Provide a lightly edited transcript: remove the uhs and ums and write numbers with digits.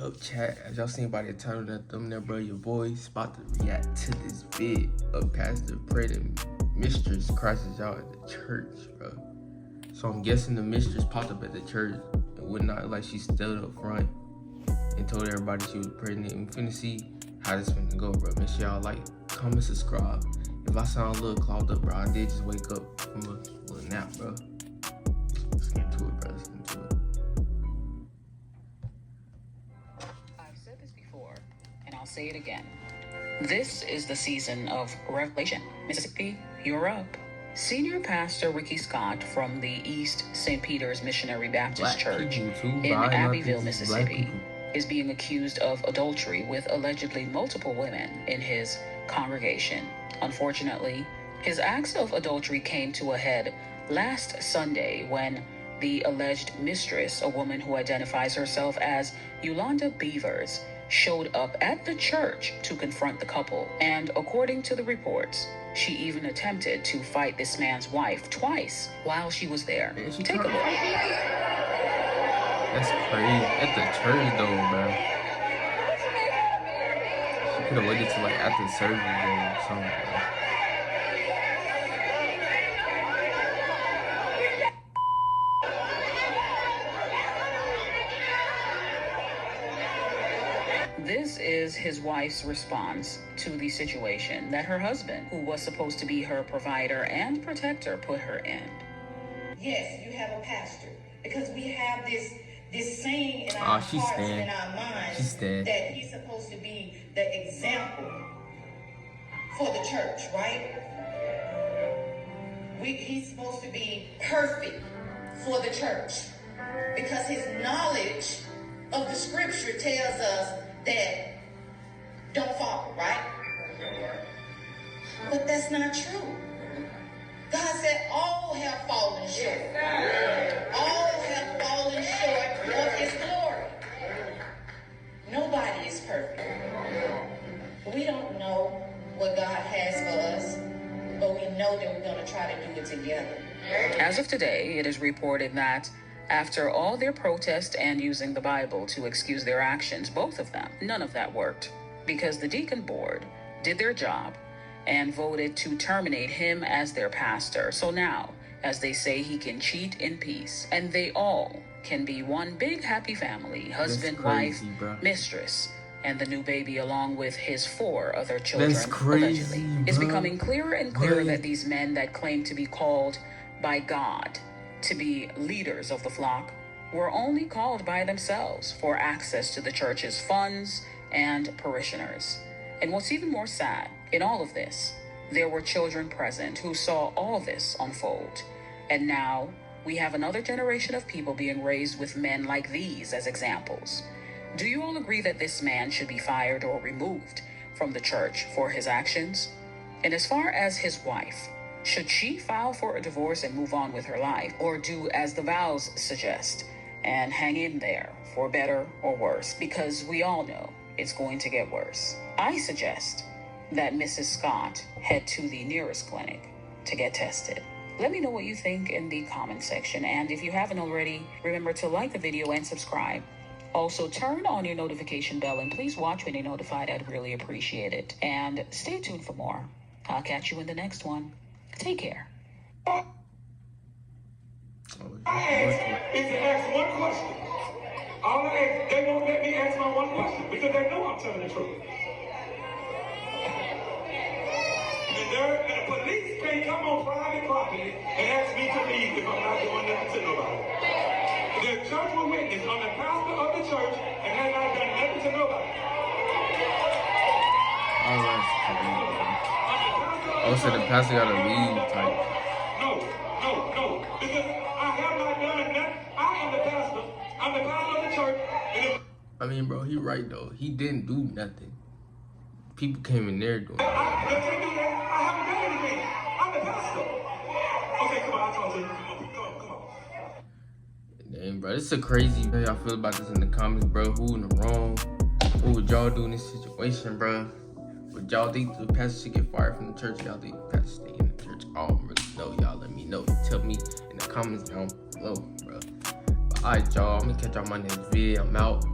up, chat? As y'all seen by the title of that thumbnail, bro, your boy's about to react to this vid of Pastor President Mistress crashes out at the church, bro. So I'm guessing the Mistress popped up at the church and whatnot, like she stood up front and told everybody she was pregnant. And we finna see how this finna go, bro. Make sure y'all like, comment, subscribe. If I sound a little clogged up, bro, I did just wake up from a little nap, bro. Let's get into it, bro. Let's get into it. I've said this before, and I'll say it again. This is the season of revelation. Mississippi, you're up. Senior Pastor Ricky Scott from the East St. Peter's Missionary Baptist Church in Abbeville, Mississippi, is being accused of adultery with allegedly multiple women in his congregation. Unfortunately, his acts of adultery came to a head last Sunday when the alleged mistress, a woman who identifies herself as Yolanda Beavers, showed up at the church to confront the couple. And according to the reports, she even attempted to fight this man's wife twice while she was there. Take a look. That's crazy. At the church though, bro. She could have waited till like after surgery or something, bro. This is his wife's response to the situation that her husband, who was supposed to be her provider and protector, put her in. Yes, you have a pastor, because we have this saying in our hearts and our minds that he's supposed to be the example for the church, right? He's supposed to be perfect for the church because his knowledge of the scripture tells us that don't follow, right? But that's not true. God said all have fallen short. All have fallen short of his glory. Nobody is perfect. We don't know what God has for us, but we know that we're going to try to do it together. As of today, it is reported that after all their protest and using the Bible to excuse their actions, both of them, none of that worked, because the deacon board did their job and voted to terminate him as their pastor. So now, as they say, he can cheat in peace, and they all can be one big happy family, husband, wife, mistress, and the new baby, along with his 4 other children, allegedly. It's becoming clearer and clearer that these men that claim to be called by God to be leaders of the flock were only called by themselves for access to the church's funds and parishioners. And what's even more sad in all of this, there were children present who saw all this unfold. And now we have another generation of people being raised with men like these as examples. Do you all agree that this man should be fired or removed from the church for his actions? And as far as his wife, should she file for a divorce and move on with her life, or do as the vows suggest and hang in there for better or worse? Because we all know it's going to get worse. I suggest that Mrs. Scott head to the nearest clinic to get tested. Let me know what you think in the comment section. And if you haven't already, remember to like the video and subscribe. Also, turn on your notification bell and please watch when you're notified. I'd really appreciate it. And stay tuned for more. I'll catch you in the next one. Take care. I ask is to ask one question. All I ask, they won't let me ask my one question because they know I'm telling the truth. And the police can't come on private property and ask me to leave if I'm not doing nothing to nobody. The church will witness. I'm the pastor of the church and has not done nothing to nobody. Oh, so the pastor gotta leave type. No. Because I have not done nothing. I am the pastor. I'm the pastor of the church. I mean, bro, he right though. He didn't do nothing. People came in there doing it. I haven't done anything. I'm the pastor. Okay, come on, I'll talk to you. Come on. Dang, bro, this is a crazy. How y'all feel about this in the comments, bro? Who in the wrong? What would y'all do in this situation, bro? Would y'all think the pastor should get fired from the church? Y'all think the pastor stay in the church? I don't really know. Y'all let me know. Tell me in the comments down below, bro. But alright, y'all. I'm gonna catch y'all on my next video. I'm out.